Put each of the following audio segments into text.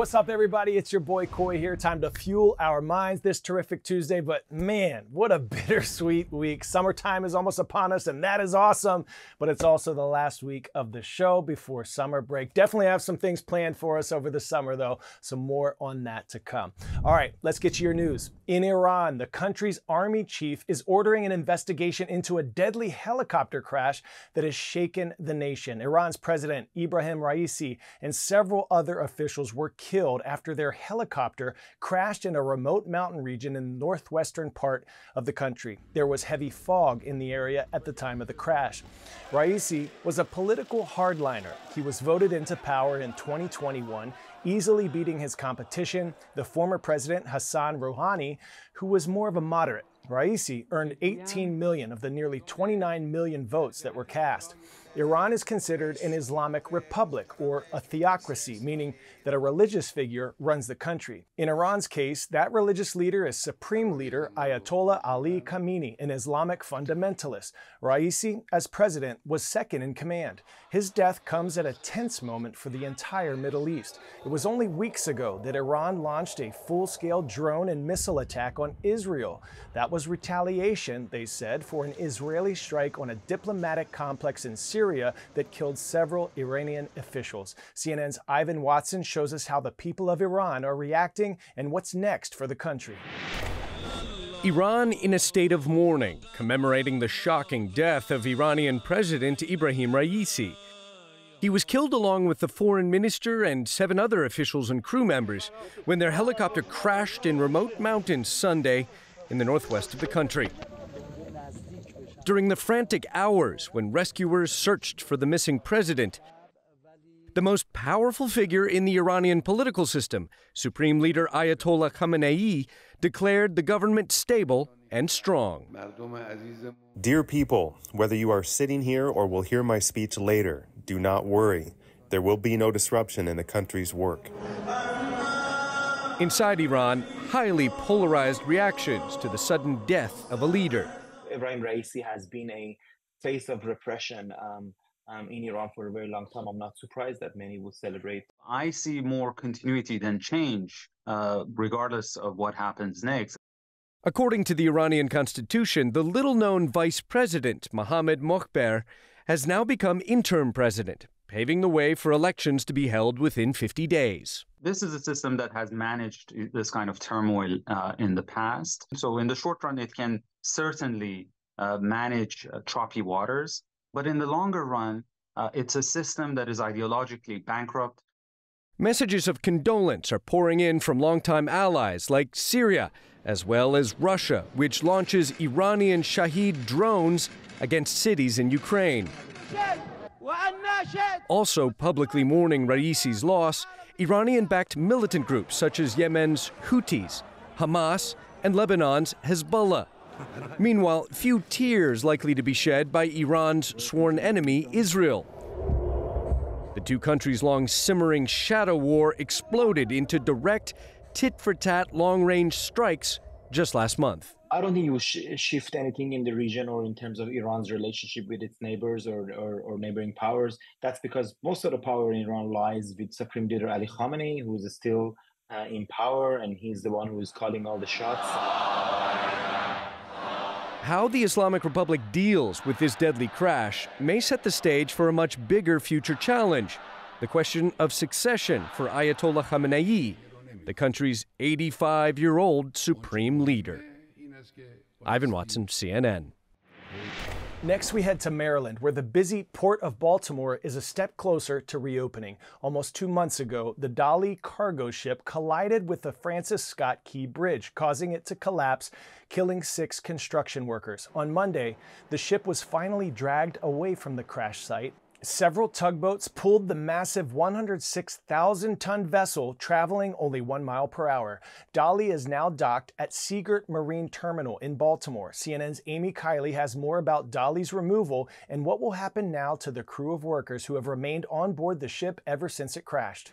what's up, everybody? It's your boy Koi here. Time to fuel our minds this terrific Tuesday. But man, what a bittersweet week. Summertime is almost upon us, and that is awesome. But it's also the last week of the show before summer break. Definitely have some things planned for us over the summer, though. Some more on that to come. All right, let's get to your news. In Iran, the country's army chief is ordering an investigation into a deadly helicopter crash that has shaken the nation. Iran's President Ibrahim Raisi and several other officials were killed after their helicopter crashed in a remote mountain region in the northwestern part of the country. There was heavy fog in the area at the time of the crash. Raisi was a political hardliner. He was voted into power in 2021, easily beating his competition, the former president Hassan Rouhani, who was more of a moderate. Raisi earned 18 million of the nearly 29 million votes that were cast. Iran is considered an Islamic republic, or a theocracy, meaning that a religious figure runs the country. In Iran's case, that religious leader is Supreme Leader Ayatollah Ali Khamenei, an Islamic fundamentalist. Raisi, as president, was second in command. His death comes at a tense moment for the entire Middle East. It was only weeks ago that Iran launched a full-scale drone and missile attack on Israel. That was retaliation, they said, for an Israeli strike on a diplomatic complex in Syria that killed several Iranian officials. CNN's Ivan Watson shows us how the people of Iran are reacting and what's next for the country. Iran in a state of mourning, commemorating the shocking death of Iranian President Ibrahim Raisi. He was killed along with the foreign minister and 7 other officials and crew members when their helicopter crashed in remote mountains Sunday in the northwest of the country. During the frantic hours when rescuers searched for the missing president, the most powerful figure in the Iranian political system, Supreme Leader Ayatollah Khamenei, declared the government stable and strong. Dear people, whether you are sitting here or will hear my speech later, do not worry. There will be no disruption in the country's work. Inside Iran, highly polarized reactions to the sudden death of a leader. Ibrahim Raisi has been a face of repression in Iran for a very long time. I'm not surprised that many will celebrate. I see more continuity than change, regardless of what happens next. According to the Iranian constitution, the little-known vice president, Mohammad Mokhber, has now become interim president, paving the way for elections to be held within 50 days. This is a system that has managed this kind of turmoil in the past. So in the short run, it can certainly manage choppy waters. But in the longer run, it's a system that is ideologically bankrupt. Messages of condolence are pouring in from longtime allies like Syria, as well as Russia, which launches Iranian Shahed drones against cities in Ukraine. Also publicly mourning Raisi's loss, Iranian-backed militant groups such as Yemen's Houthis, Hamas, and Lebanon's Hezbollah. Meanwhile, few tears likely to be shed by Iran's sworn enemy, Israel. The two countries' long simmering shadow war exploded into direct, tit-for-tat long-range strikes just last month. I don't think it will shift anything in the region or in terms of Iran's relationship with its neighbors or neighboring powers. That's because most of the power in Iran lies with Supreme Leader Ali Khamenei, who is still in power, and he's the one who is calling all the shots. How the Islamic Republic deals with this deadly crash may set the stage for a much bigger future challenge, the question of succession for Ayatollah Khamenei, the country's 85-year-old supreme leader. Ivan Watson, CNN. Next, we head to Maryland, where the busy Port of Baltimore is a step closer to reopening. Almost 2 months ago, the Dali cargo ship collided with the Francis Scott Key Bridge, causing it to collapse, killing 6 construction workers. On Monday, the ship was finally dragged away from the crash site. Several tugboats pulled the massive 106,000-ton vessel, traveling only 1 mile per hour. Dali is now docked at Seagirt Marine Terminal in Baltimore. CNN's Amy Kiley has more about Dali's removal and what will happen now to the crew of workers who have remained on board the ship ever since it crashed.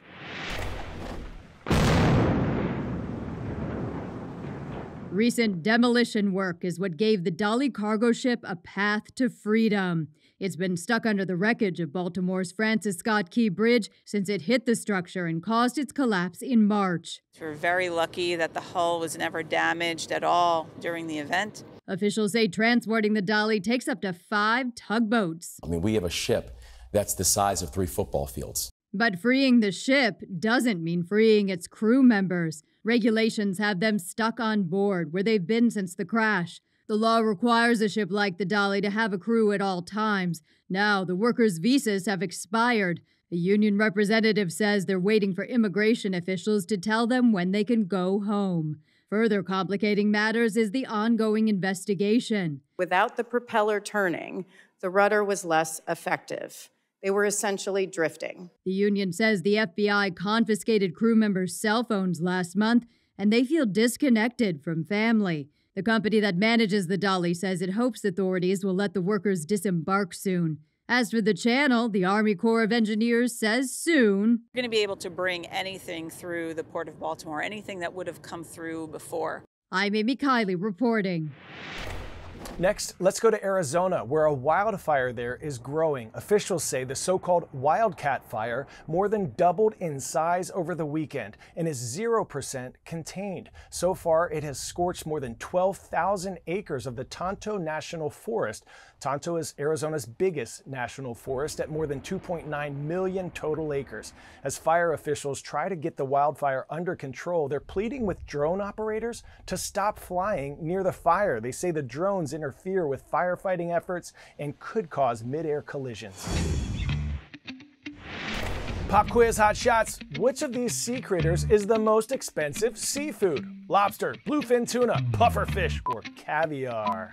Recent demolition work is what gave the Dolly cargo ship a path to freedom. It's been stuck under the wreckage of Baltimore's Francis Scott Key Bridge since it hit the structure and caused its collapse in March. We're very lucky that the hull was never damaged at all during the event. Officials say transporting the Dolly takes up to 5 tugboats. I mean, we have a ship that's the size of 3 football fields. But freeing the ship doesn't mean freeing its crew members. Regulations have them stuck on board where they've been since the crash. The law requires a ship like the Dolly to have a crew at all times. Now, the workers' visas have expired. A union representative says they're waiting for immigration officials to tell them when they can go home. Further complicating matters is the ongoing investigation. Without the propeller turning, the rudder was less effective. They were essentially drifting. The union says the FBI confiscated crew members' cell phones last month, and they feel disconnected from family. The company that manages the Dolly says it hopes authorities will let the workers disembark soon. As for the channel, the Army Corps of Engineers says soon We're going to be able to bring anything through the Port of Baltimore, anything that would have come through before. I'm Amy Kiley reporting. Next, let's go to Arizona, where a wildfire there is growing. Officials say the so-called wildcat fire more than doubled in size over the weekend and is 0% contained. So far, it has scorched more than 12,000 acres of the Tonto National Forest. Tonto is Arizona's biggest national forest at more than 2.9 million total acres. As fire officials try to get the wildfire under control, they're pleading with drone operators to stop flying near the fire. They say the drones interfere with firefighting efforts and could cause mid-air collisions. Pop quiz, hot shots. Which of these sea critters is the most expensive seafood? Lobster, bluefin tuna, pufferfish, or caviar?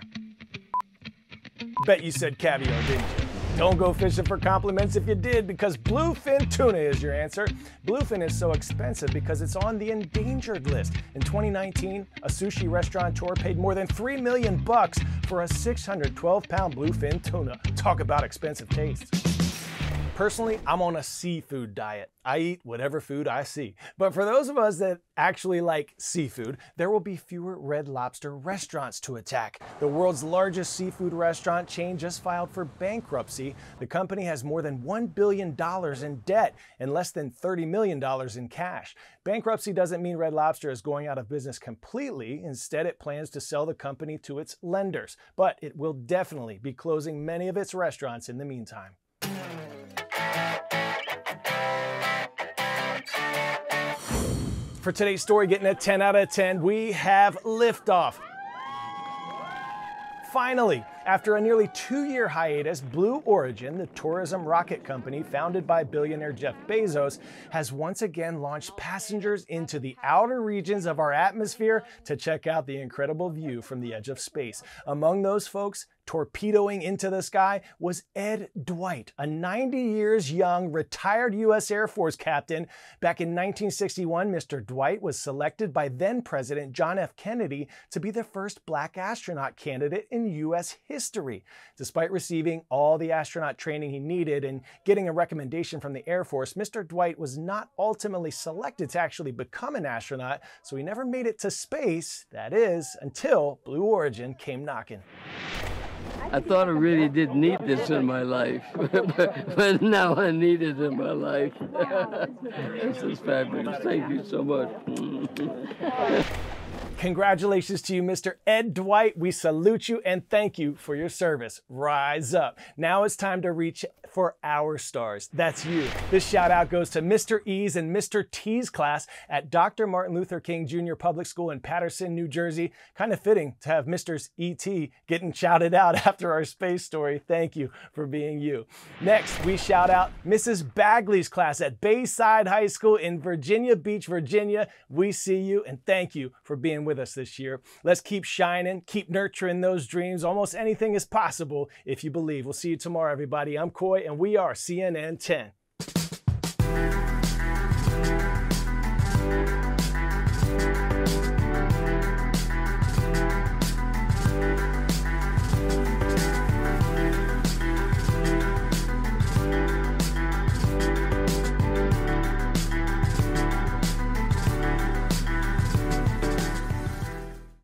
Bet you said caviar, didn't you? Don't go fishing for compliments if you did, because bluefin tuna is your answer. Bluefin is so expensive because it's on the endangered list. In 2019, a sushi restaurateur paid more than $3 million for a 612-pound bluefin tuna. Talk about expensive taste. Personally, I'm on a seafood diet. I eat whatever food I see. But for those of us that actually like seafood, there will be fewer Red Lobster restaurants to attack. The world's largest seafood restaurant chain just filed for bankruptcy. The company has more than $1 billion in debt and less than $30 million in cash. Bankruptcy doesn't mean Red Lobster is going out of business completely. Instead, it plans to sell the company to its lenders. But it will definitely be closing many of its restaurants in the meantime. For today's story, getting a 10 out of 10, we have liftoff. Finally, after a nearly 2-year hiatus, Blue Origin, the tourism rocket company founded by billionaire Jeff Bezos, has once again launched passengers into the outer regions of our atmosphere to check out the incredible view from the edge of space. Among those folks, torpedoing into the sky was Ed Dwight, a 90 years young retired U.S. Air Force captain. Back in 1961, Mr. Dwight was selected by then President John F. Kennedy to be the first black astronaut candidate in U.S. history. Despite receiving all the astronaut training he needed and getting a recommendation from the Air Force, Mr. Dwight was not ultimately selected to actually become an astronaut, so he never made it to space, that is, until Blue Origin came knocking. I thought I really didn't need this in my life, but now I need it in my life. This is fabulous. Thank you so much. Congratulations to you, Mr. Ed Dwight. We salute you and thank you for your service. Rise up. Now it's time to reach for our stars. That's you. This shout out goes to Mr. E's and Mr. T's class at Dr. Martin Luther King Jr. Public School in Paterson, New Jersey. Kind of fitting to have Mr. E.T. getting shouted out after our space story. Thank you for being you. Next, we shout out Mrs. Bagley's class at Bayside High School in Virginia Beach, Virginia. We see you and thank you for being with us this year. Let's keep shining, keep nurturing those dreams. Almost anything is possible if you believe. We'll see you tomorrow, everybody. I'm Coy, and we are CNN 10.